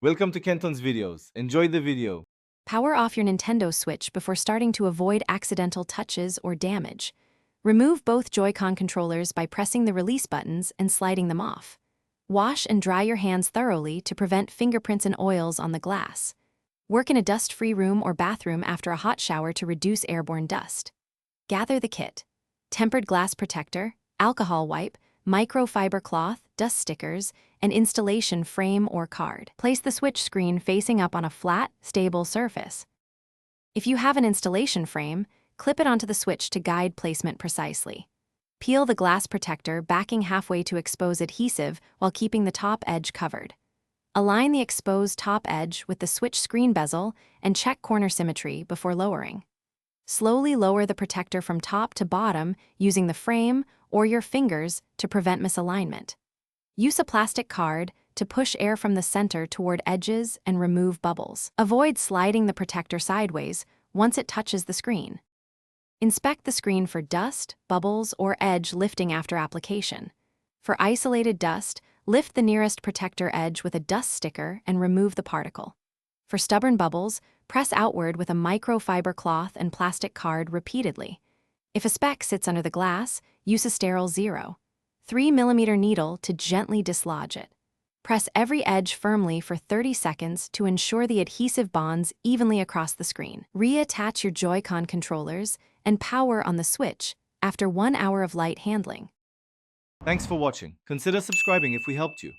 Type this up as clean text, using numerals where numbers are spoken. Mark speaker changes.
Speaker 1: Welcome to Kenton's videos. Enjoy the video.
Speaker 2: Power off your Nintendo Switch before starting to avoid accidental touches or damage. Remove both Joy-Con controllers by pressing the release buttons and sliding them off. Wash and dry your hands thoroughly to prevent fingerprints and oils on the glass. Work in a dust-free room or bathroom after a hot shower to reduce airborne dust. Gather the kit: tempered glass protector, alcohol wipe, microfiber cloth, dust stickers, and installation frame or card. Place the switch screen facing up on a flat, stable surface. If you have an installation frame, clip it onto the switch to guide placement precisely. Peel the glass protector, backing halfway to expose adhesive while keeping the top edge covered. Align the exposed top edge with the switch screen bezel and check corner symmetry before lowering. Slowly lower the protector from top to bottom using the frame or your fingers to prevent misalignment. Use a plastic card to push air from the center toward edges and remove bubbles. Avoid sliding the protector sideways once it touches the screen. Inspect the screen for dust, bubbles, or edge lifting after application. For isolated dust, lift the nearest protector edge with a dust sticker and remove the particle. For stubborn bubbles, press outward with a microfiber cloth and plastic card repeatedly. If a speck sits under the glass, use a sterile 0.3 mm needle to gently dislodge it. Press every edge firmly for 30 seconds to ensure the adhesive bonds evenly across the screen. Reattach your Joy-Con controllers and power on the switch after 1 hour of light handling.
Speaker 1: Thanks for watching. Consider subscribing if we helped you.